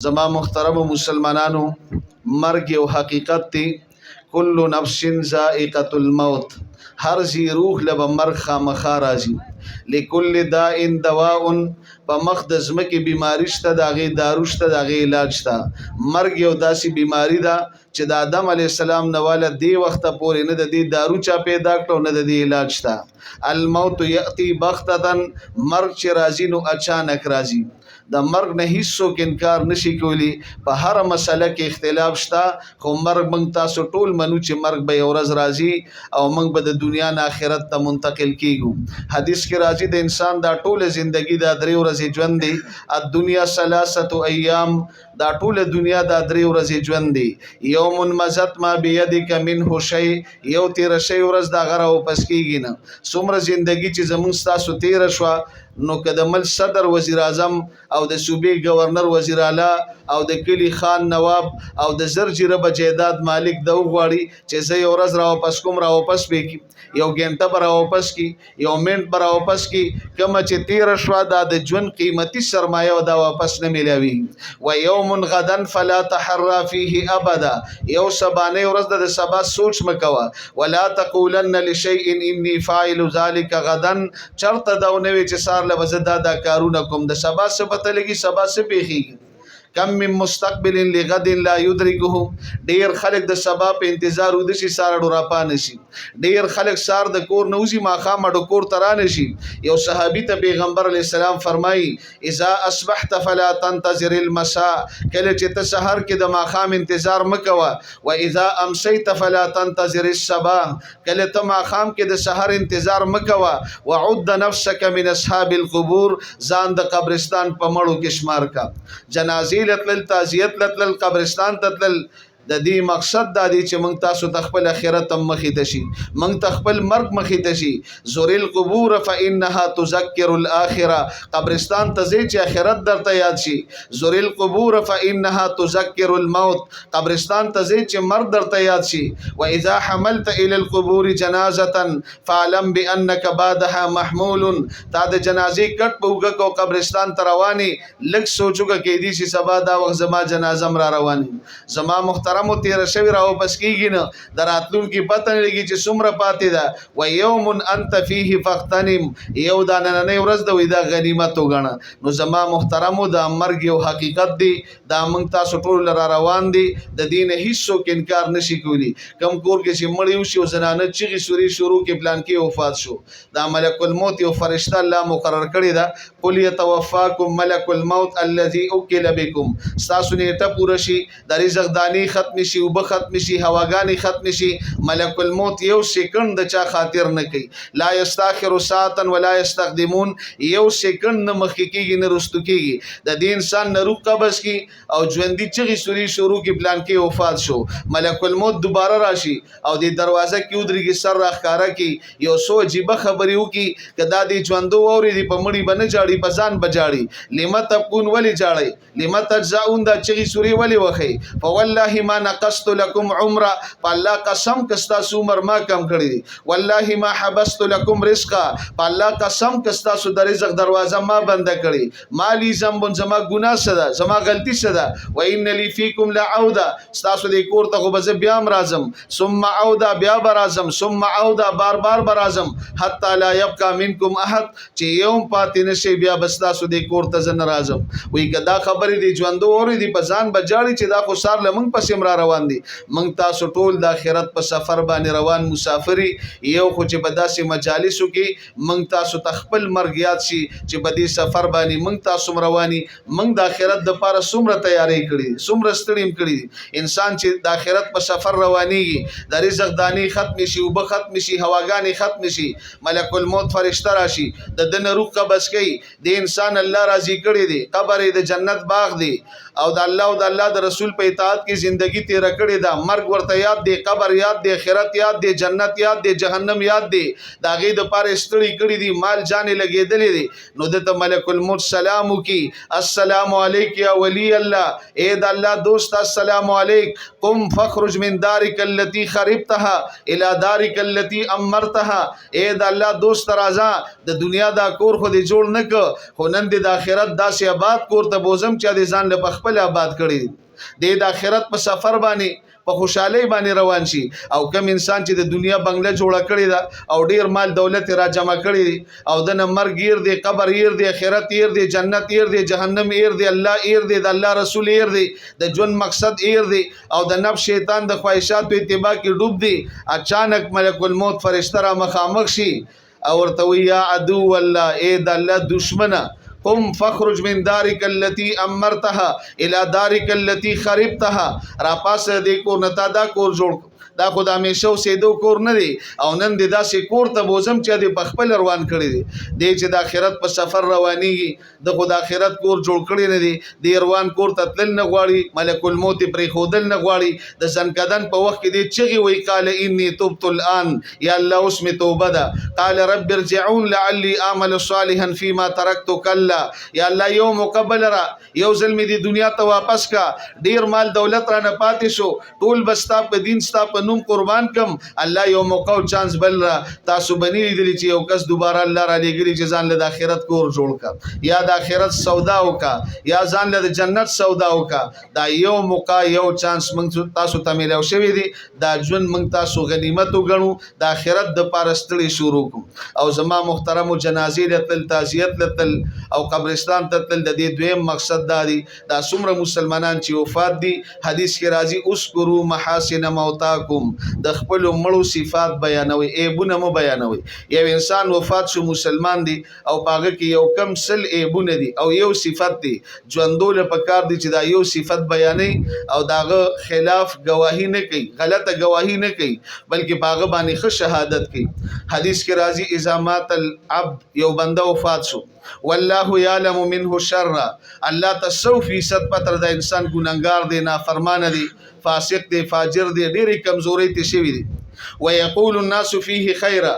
زما محترم مسلمانانو مرګ یو حقیقت دی. کل نفس ذائقة الموت، هر زی روح لبا مرگ خامخا راځي. لکل داء دواء، په مخ د ځمکې بیماری شته، د هغې دارو شته، د هغې علاج شته. مرګ یو داسې بیماری ده چې د آدم علیه السلام نه واله دې وخته پورې نه د دې دارو چا پیدا کړه او نه د دې علاج شته. الموت یأتی بغتة، مرګ چې راځي نو اچانک راځي. د مرګ نه هیڅوک انکار نشي کولی. په هر مسله کې اختلاف شته، خو مرګ موږ تاسو ټول منو چې مرګ به یو ورځ راځي او موږ به د دنیا نه آخرت ته منتقل کیږو. حدیث کې راځي د انسان دا ټوله زندگی دا 3 ورځې ژوند دی. الدنیا 3 ایام، دا ټوله دنیا دا 3 ورځې ژوند دی. یوم مزت ما بیدک منه شیء، یو تیر شی ورځ دا غره واپس کیږي نه. څومره زندگی چې زموږ تاسو تیر شو، نو که د ملک صدر وزیر اعظم او د صوبې گورنر وزیر اعلی او د کلی خان نواب او د زر جربه جیداد مالک د وغواړي چې زه یو ورځ را واپس کوم، را واپس به کی، یو غنټه به را واپس کی، یو منټ به را واپس کی. کومه چې تیر شوه دا د ژوند قیمتي سرمایه او دا واپس نه میلاوي. و یوم غدا فلا تحرى فيه ابدا، یو سبانه ورځ د سبا سوچ مکوه. ولا تقولن لشيء اني فاعل ذلك غدا، چرته دا نوې چې سار لبزه دا کارونه کوم، د سبا څه پته لګي سبا څه پیښیږي. کم من مستقبل لغد لا يدركه، ډیر خلک د سبا په انتظار ود شي سار ډورا پان شي. ډیر خلک سار د کور نوزي ماخام ډو کور ترانه شي. یو صحابي ته پیغمبر علی السلام فرمایي اذا اصبحت فلا تنتظر المساء، کله چې ته سحر کې د ماخام انتظار مکوه. و اذا امسيت فلا تنتظر الصباح، کله ته ماخام کې د سحر انتظار مکوه. وعد نفسك من اصحاب القبور، ځان د قبرستان په مړو کې شمار کا. جنازې لتل، تعزیت لتل، قبرستان تتل، د دې مقصد دا دی چې موږ تاسو ته خپل آخرت هم مخې ته شي، موږ ته خپل مرګ مخې ته شي. زور القبور فانها تذکر الاخره، قبرستان ته ځئ چې آخرت درته یاد شي. زور القبور فانها تذکر الموت، قبرستان ته ځئ چې مرګ درته یاد شي. واذا حملت الى القبور جنازه فاعلم بانك بعدها محمول، تا د جنازې کټ په وګه کو قبرستان ته رواني، لږ سوچوګه کې دي چې سبا دا وخت زما جنازه را رواني. زما محترم تیر شوی را واپس کیږي نه، دراتلون کی پته لګي چې څومره پاتې ده. و یوم انت فيه فاغتنم، یو دا نننۍ ورځ د وې دا غنیمت وګڼه. نو زما محترمو دا مرګ یو حقیقت دی، دا موږ تاسو ټول را روان دي، د دین هیڅوک انکار نشي کولی. کم کور کې چې مړ یو شي او زنانه چغې سوري شروع کې پلان کې وفات شو، دا ملک الموت یو فرشته الله مقرر کړی ده. قل يتوفاكم ملك الموت الذي وكل بكم، تاسو نیټه پوره شي، د رزق دانی ختم شي، وب ختم شي، هواګانی ختم شي، ملک الموت یو سکند د چا خاطر نه کوي. لا یستاخر ساعتا ولا یستقدمون، یو سکند نه مخکې کیږي نه رستو کیږي. د دې انسان نه روح قبض کی او ژوندۍ چغې سوري شروع کې پلان کې وفات شو، ملک الموت دوباره راشي او د دروازه کې ودرېږي، سر راښکاره کی، یو څو عجیبه خبرې وکړي که دا د ژوندو واورېدي په مړي به نه جاړي، په ځان به جاړي. لم تبکون، ولې جاړئ؟ لم تجزعون، دا چغې سوري ولې وښئ؟ فوالله ما نقصت لكم عمره، الله قسم کستا سو عمر ما کم کړی دی. والله ما حبست لكم رزقا، الله قسم کستا سو د رزق دروازه ما بند کړی. مالی ذنب، زما ګناه صدا، زما غلطی صدا. و ان لي فيكم لعوده، تاسو دې کور ته خو به زه بیا رازم، ثم عوده، بیا برازم، ثم عوده، بار بار برازم، حتی لا يبقى منكم احد، چې یوم پاتې نشي بیا بس تاسو دې کور ته زه نه رازم. وی کدا خبرې دي ژوندو اورېدي په ځان بجاړي چې دا خو سار لمنګ پسې را روان دي. موږ تاسو ټول د آخرت په سفر باندې روان مسافری یو، خو چې په داسې مجالسو کې موږ تاسو ته خپل مرګ یاد شي چې په دې سفر باندې موږ تاسو رواني. موږ د آخرت دپاره څومره تیاری کړي، څومره ستړي کړي. انسان چې د آخرت په سفر روانېږي، د رزق دانې ختم شي، اوبه ختم شي، هواګانې ختم شي، ملک الموت فرشته راشي، د ده نه روح قبض کوي. د انسان الله راضي کړی دی، قبر د جنت باغ دی، او د الله او د الله د رسول په اطاعت کې زندگی زندگی تیر کړې ده، مرګ ورته یاد دی، قبر یاد دی، آخرت یاد دی، جنت یاد دی، جهنم یاد دی، د هغې دپاره ستړي کړي دي، مال جان یې لګېدلی دی، نو دته ملک الموت سلام وکړي، السلام علیک یا ولی الله، ای د الله دوست السلام علیک، قم فخرج من دارک التي خربتها الى دارک التي امرتها، ای د الله دوست راځه، د دنیا دا کور خو دې جوړ نه که، خو نن دې د آخرت داسې آباد کور ته بوزم چې دې ځان له په خپل آباد کړي، دې د آخرت په سفر باندې په خوشحالۍ باندې روان شي. او کم انسان چې د دنیا بنگله جوړه کړې ده او ډیر مال دولت را جمع کړي او د مرګ ير دی، قبر ير دی، آخرت ير دی، جنت ير دی، جهنم ير دی، الله ير دی، د الله رسول ير دی، د ژوند مقصد ير دی، او د نفس شیطان د خواهشاتو اتباع کې ډوب دی. اچانک ملک الموت فرشتہ را مخامخ شي او ورته وی یا عدو الله، اے د الله دشمنه، قم فخرج من دارک التي امرتها الى دارک التي خربتها، را پاسه دې کور نه تا دا کور جوړ، دا خو د همیشه اوسېدو کور نه دی، او نن دې داسې کور ته بوزم چې دې په خپل روان کړی دی، دې چې د آخرت په سفر روانېږي، د خو د آخرت کور جوړ کړی نه دی، دې روان کور ته تلل نه غواړي، ملک الموت یې پرېښودل نه غواړي، د زنکدن په وخت کې دې چغې وایي قال انی تبت الآن، یا الله اوس مې توبه ده، قال رب ارجعون لعلی اعمل صالحا فيما ترکت کلا، یا الله یو مقبل را یو ځل مې د دنیا ته واپس کا، ډیر مال دولت را نه پاتې شو، ټول به ستا په دین ستا په نوم قربان کم، الله یو موقع او چانس بل را تاسو بنی لیدلی چې یو کس دوباره الله را لېږلي چې ځان له د آخرت کور جوړ کا، یا د آخرت سودا وکا، یا ځان له د جنت سودا وکا، دا یو موقع یو چانس موږ تاسو ته میلاو شوی دی، دا ژوند موږ تاسو غنیمت وګڼو، د آخرت دپاره ستړي شروع کړو. او زما محترمو جنازې ته تلل، تعزیت ته تلل او قبرستان ته تلل، د دې دویم مقصد دا دی دا څومره مسلمانان چې وفات دي، حدیث کې راځي اذکروا محاسن موتاکم، د خپل مړو صفات بیانوي، عیبونه مو بیانوي. یو انسان وفات شو مسلمان دی او پاغه کې یو کم سل عیبونه دي او یو صفت دی، ژوندول پکار دی چې دا یو صفت بیانوي او داغه خلاف گواهی نه کوي، غلطه گواهی نه کوي، بلکې پاغه باندې ښه شهادت کوي. حدیث کې راځي اذا مات العبد، یو بنده وفات شو، والله يعلم منه شر، الله ته 100% پتر د انسان ګناګار دی، نافرمان دی، فاسق دی، فاجر دی، ډېرې کمزورۍ ته شوي دي، ويقول الناس فيه خيرا،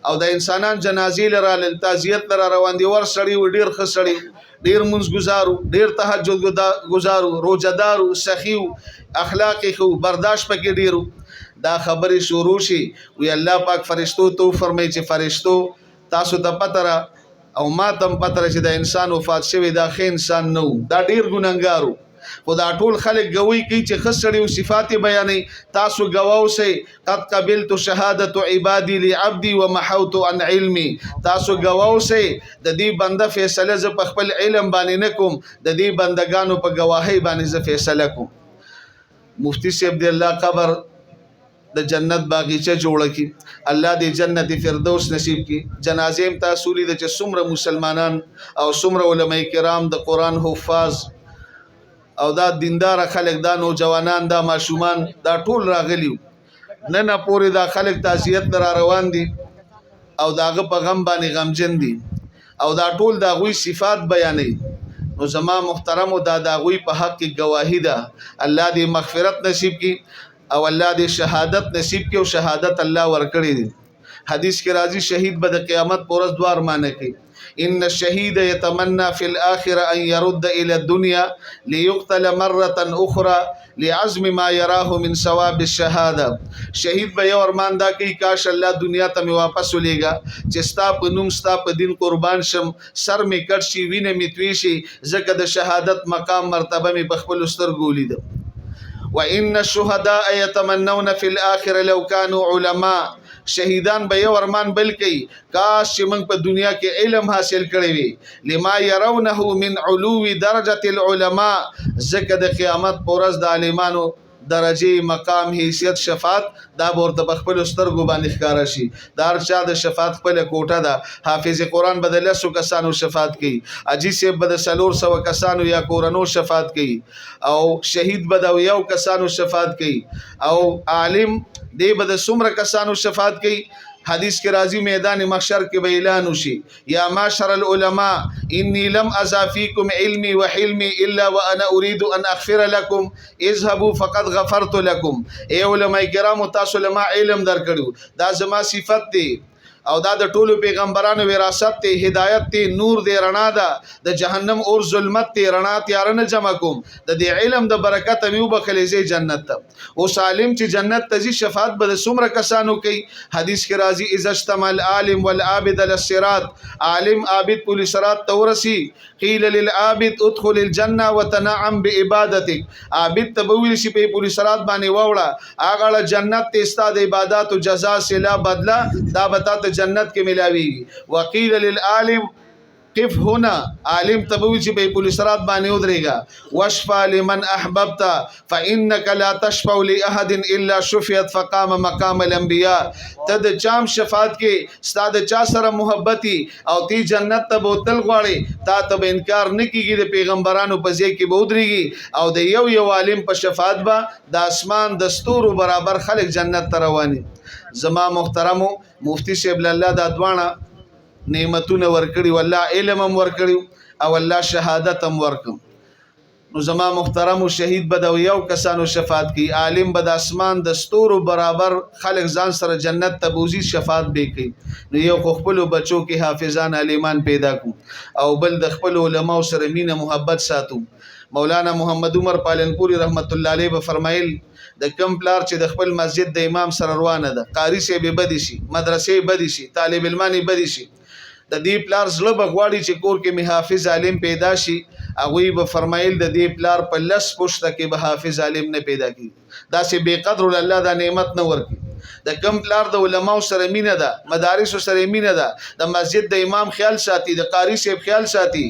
او د انسانان جنازې لره تعزیت لره روان دي، ور سړی و ډېر ښه سړی، ډېر منځ ګزارو، ډېر تهجد ګزارو، روزهدارو، سخیو، اخلاق خو، برداشت پکې ډېرو. دا خبرې شروع شي وی الله پاک فرشتو ته فرمایي چې فرشتو تاسو ته پته را او ما تم پته چې د انسان وفات شوی دا ښه انسان نه و، دا ډېر ګناهګارو، خو دا ټول خلک ګوی کوي چې ښه سړي او صفات یې بیانوي، تاسو ګواه اوسئ قد قبلت شهادت عبادي لعبدي ومحوت عن علمي، تاسو ګواه اوسئ د دې بنده فیصله زه په خپل علم باندې نه کوم، د دې بندګانو په ګواهۍ باندې زه فیصله کوم. مفتی صاحب دی الله قبر د جنت باغیچه جوړه کی، الله دې جنت فردوس نصیب کی. جنازې تاسو لید چې څومره مسلمانان او څومره علماء کرام د قرآن حفاظ او دا دیندار خلک، دا نوجوانان، دا ماشومان، دا ټول راغلیو، نن پورې دا خلک تعزیت را روان دي او داغه په غم باندې غمجن دي او دا ټول دا غوي صفات بیانوي. نو زما محترمو دا غوي په حق کې گواهی ده، الله دې مغفرت نصیب کی او الله دې شهادت نصیب کی او شهادت الله ورکړي دي. حدیث کې راځي شهید به د قیامت پر ورځ دوه ارمانه کوي، ان الشهيد يتمنى في الآخرة أن يرد إلى الدنيا ليقتل مرة أخرى لعزم ما يراه من ثواب الشهادة. شهید به یو ارمان دا کوي کاش الله دنیا ته می واپس ولېږه چې ستا په نوم ستا په دین قربان شم، سر می کټ شي، وینه می توی شي، ځکه د شهادت مقام مرتبه می په خپل سترګو ولیده. وإن الشهداء يتمنون في الآخرة لو كانوا علماء، شهیدان به یو ارمان بل کوي کاش چې موږ په دنیا کې علم حاصل کړی وي، لما يرونه من علو درجة العلماء، ځکه د قیامت په ورځ د عالمانو درجه، مقام، حیثیت، شفاعت دا ورته په خپل سترګو باندې ښکاره شي. دا هر چا د شفاعت خپل کوټه ده، حافظ قرآن به د 100 کسانو شفاعت کوي، حاجي صاحب به د 400 کسانو یا کورنو شفاعت کوي، او شهید به د 1 کسانو شفاعت کوي، او عالم دی به د څومره کسانو شفاعت کوي. حدیث کې راځي میدان محشر کې به اعلان وشي یا معاشر العلماء انی لم اضافیکم علمی وحلمی الا وانا اريد ان اغفر لكم اذهبوا فقد غفرت لكم. اے علماء کرام تاسو لما علم درکړو دا زما صفت دی او دا د ټولو پیغمبرانو وراثت ته هدایت ته نور دی رڼا ده د جهنم اور ظلمت ته رڼا تیار نه جمع کوم د دې علم د برکت میو بخلیزه جنت ته او سالم چې جنت ته شفاعت به سمره کسانو کوي. حدیث کې راځي اذا اجتمع العالم والعابد للصراط عالم عابد پولی صراط تورسی قیل للعابد ادخل الجنه وتنعم بعبادتك عابد تبویل شي په پولی صراط باندې ووړه اغه جنت ته استاد عبادت او جزاء سلا بدلا دا بتا جنت کې ملاوي. وقيل للعالم قف هنا عالم تبوي چې په پولیس رات باندې ودرېګا واشفع لمن احببت فانك لا تشفع لاحد الا شفيت فقام مقام الانبياء. تد چام شفاعت کې استاد چا سره محبتي او تی جنت ته بوتل غواړي تا ته انکار نه کیږي د پیغمبرانو په ځای کې بودريږي او د یو عالم په شفاعت با د اسمان دستور برابر خلق جنت ته رواني. زما محترمو مفتی شیب الله دا دوانه نعمتونه ورکړي والله علم هم ورکړي او الله شهادت هم ورکم. نو زما محترمو شهید به د یو کسانو شفاعت کی عالم به د اسمان د ستورو برابر خلق ځان سره جنت ته بوزي شفاعت به کوي. نو یو خپل بچو کې حافظان عالمان پیدا کو او بل د خپل علماء سره مینه محبت ساتو. مولانا محمد عمر پالنپوری رحمت الله علیه به فرمایل د کم پلار چې د خپل مسجد د امام سره روانه ده قاری سی به بدی شي مدرسې بدی شي طالب علمانی بدی شي د دې پلار زړه بغواړي چې کور کې می حافظ عالم پیدا شي هغه به فرمایل د دې پلار په لس پښته کې به حافظ عالم نه پیدا کی دا سي بے قدر الله دا نعمت نه ورکي. د کم پلار د علماء سره مینه ده مدارس سره مینه ده د مسجد د امام خیال ساتي د قاری صاحب خیال ساتي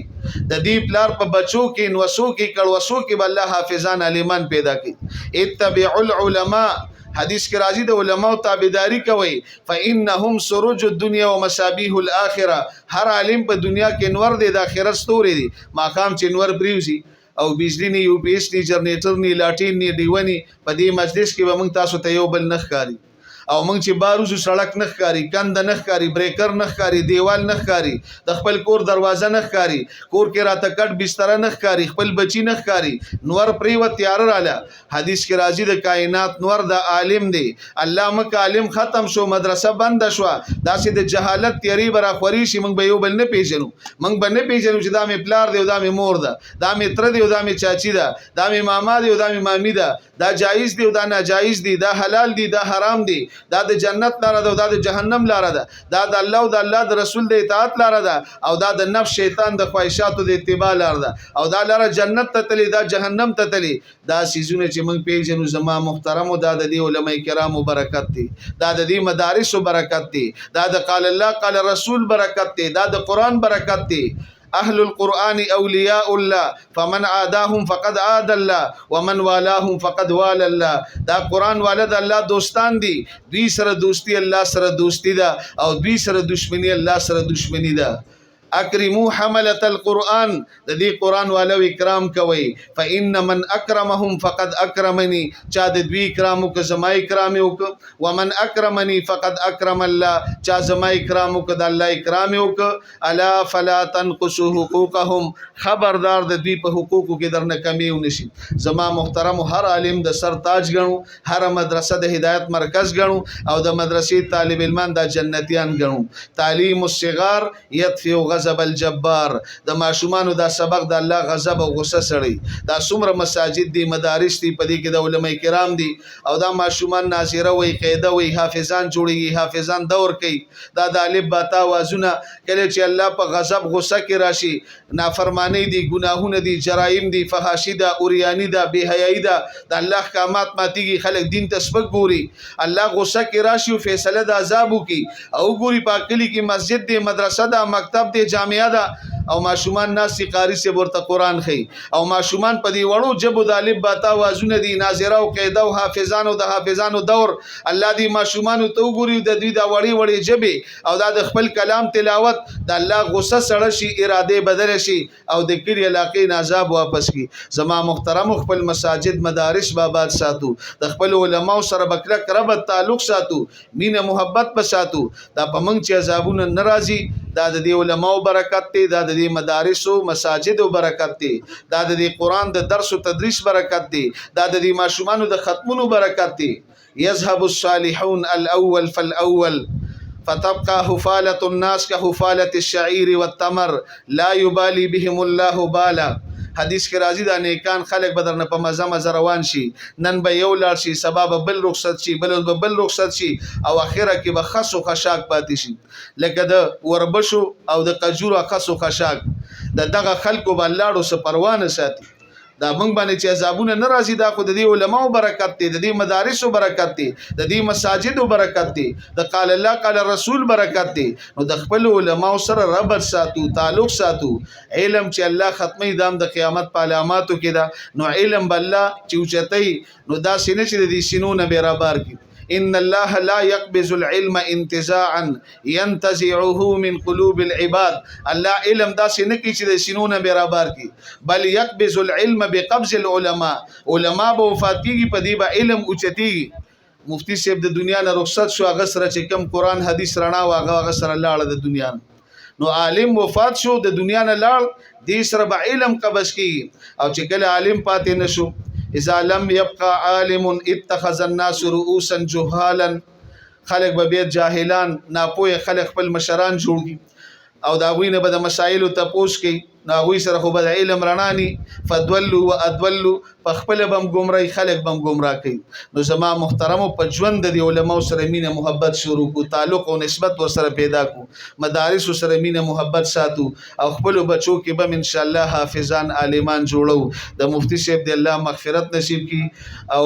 د دې پلار په بچو کې نوسو کې کړوسو کې بل الله حافظان عالمان پیدا کی. اتبعوا العلماء حدیث کې راځي د علماء تابعداري کوي فانهم سروج الدنيا ومصابيح الاخره. هر عالم په دنیا کې انور دی د اخرت ستوري دی ماقام چې انور بریوزي او بجلی نه یو پی ایس ټی جنریټر نه لاټین نه دیونی په دې مجلس کې به موږ تاسو ته یو بل نخکاری او موږ چې باروزو سړک نخکاری کند نخکاری بریکر نخکاری دیوال نخکاری د خپل کور دروازه نخکاری کور کې راته کټ بستر نخکاری خپل بچی نخکاری نور پریو تیار رااله. حدیث کې راځي د کائنات نور د عالم دی الله مک عالم ختم شو مدرسه بند شو داسې د جهالت تیری برا خوري شي موږ به یو بل نه پیژنو موږ به نه پیژنو چې دا می پلار دی او دا می مور ده دا می تر دی او دا می چاچی ده دا می ماما دی او دا می مامی ده دا جایز دی او دا ناجایز دی دا حلال دی دا حرام دی دا د جنت لاره ده او دا د جهنم لاره ده دا د الله او د الله د رسول د اطاعت لاره ده او دا د نفس شیطان د خواهشاتو د اتباع لاره ده او دا لاره جنت ته تلی دا جهنم ته تلی. دا سيزونه چې موږ پیژنو زما محترم دا د دې علماء کرامو برکت دي دا د دې مدارس برکت دي دا د قال الله قال رسول برکت دي دا د قران برکت دي. اهل القرآن اولیاء الله فمن عاداهم فقد عاد الله ومن والاهم فقد وال الله. دا قرآن والد الله دوستان دي دوی سره دوستی الله سره دوستی ده او دوی سره دشمنی الله سره دشمنی ده. اکرمو حملت القرآن د دې قرآن والو اکرام کوي فإن من اکرمهم فقد اکرمنی چا د دوی اکرام وک زما اکرام وک ومن اکرمنی فقد اکرم الله چا زما اکرام وک د الله اکرام وک. الا فلا تنقصوا حقوقهم خبردار د دوی په حقوقو کې درنه کمی ونشي. زما محترم هر عالم د سر تاج غنو هر مدرسه د هدایت مرکز غنو او د مدرسې طالب علمان د جنتیان غنو. تعلیم الصغار يدفع غضب الجبار د ماشومانو دا سبق د الله غضب او غصه سړی دا څومره مساجد دي مدارس دي په دې کې د علماء کرام دي او دا ماشومان ناظره وي قاعده وي حافظان جوړي حافظان دور کوي دا د الف باتا وازونه کله چې الله په غضب غصه کې راشي نافرمانی دي ګناهونه دي جرایم دي فحاشي ده اوریانی ده بے حیايي ده د الله احکامات ماتيږي خلک دین ته سپک ګوري الله غصه کې راشي او فیصله د عذاب کوي او ګوري پاکلی کې مسجد دي مدرسه ده مکتب دي جامعه ده او ماشومان ناسي قاری سے ورته قران خي او ماشومان په دی وړو جبو د الف باتا وازونه دي ناظره او قاعده او حافظانو د حافظانو دور الله دی ماشومان ته وګوري د دوی د وړي وړي جبه او د خپل کلام تلاوت د الله غصه سره شي اراده بدل شي او د کلی علاقې عذاب واپس کی زما محترم خپل مساجد مدارس بابات ساتو د خپل علماء سره بکلک ربط تعلق ساتو مینه محبت بساتو دا پمنګ چې عذابونه ناراضي دا د علماء برکت دی دا د مدارس او مساجد او برکت دی دا د قرآن د درس او تدریس برکت دی دا د ماشومان د ختمونو برکت دی يذهب الصالحون الاول فالاول فتبقى حفالة الناس كحفالة الشعير والتمر لا يبالي بهم الله بالا حدیث کې راځي دا نیکان خلق بدرنه په مزه مزه روان شي نن به یو لاړ شي سبب بل رخصت شي بل رخصت شي او اخره کې به خصو خشاک پاتې شي لکه د وربشو او د قجورو خصو خشاک دغه خلکو بل لاړو سه پروانه ساتي دا موږ باندې چې عذابونه ناراضي دا خو د دې علماو برکت دی د دې مدارسو برکت دی د دې مساجدو برکت دی د قال الله قال رسول برکت دی نو د خپل علماو سره ربط ساتو تعلق ساتو علم چې الله ختمي دام د قیامت په علاماتو کې دا نو علم بالله چې اوچتای نو دا سینې چې د دې سينونه بیرابر کی ان الله لا يقبض العلم انتزاعا ينتزعه من قلوب العباد الله علم دا سینه کی چې د سينونه برابر کی بل يقبض العلم بقبض العلماء علماء به وفات کیږي په دې به علم اوچتیږي مفتی صاحب د دنیا نه رخصت شو هغه سره چې کم قران حدیث رڼا واغه سره لاړه د دنیا نو عالم وفات شو د دنیا نه لاړ دې سره به علم قبض کیږي او چې کله عالم پاتې نشو اذا لم يبقى عالم اتخذ الناس رؤوسا جهالا خلق به جاهلان ناپوه خلق خپل مشران جوړي او دا غوینه به د مسائل تپوس کی نو غوی سره خو به علم رڼانی فدولوا وادولوا خپل بم گمراهي خلق بم گمراه کوي نو زما محترم په ژوند د علماء سره مینه محبت شروع کو تعلق او نسبت ور سره پیدا کو مدارس سره مینه محبت ساتو او خپل بچو کې بم ان شاء الله حافظان عالمان جوړو د مفتی صاحب د الله مغفرت نصیب کی او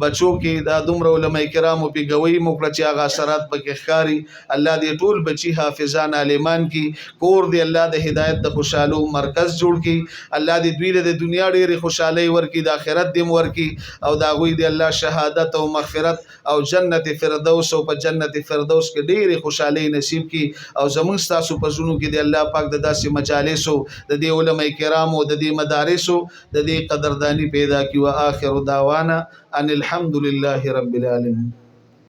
بچو کې دا دومره علماء کرامو په گوي موکړه چې هغه اثرات پکې ښکاری الله دې ټول بچي حافظان عالمان کی کور دې الله د هدایت د خوشالو مرکز جوړ کی الله دې دوی له دنیا ډېر خوشالۍ ورکی د آخرت دې ورکی او دا غوي دې الله شهادت او مغفرت او جنت فردوس او په جنت فردوس کې ډېر خوشالۍ نصیب کی او زمون تاسو په زونو کې دې الله پاک د داسې مجالسو د دې علماء کرامو د دې مدارسو د دې قدردانی پیدا کی او اخر دعوانا ان الحمد لله رب العالمين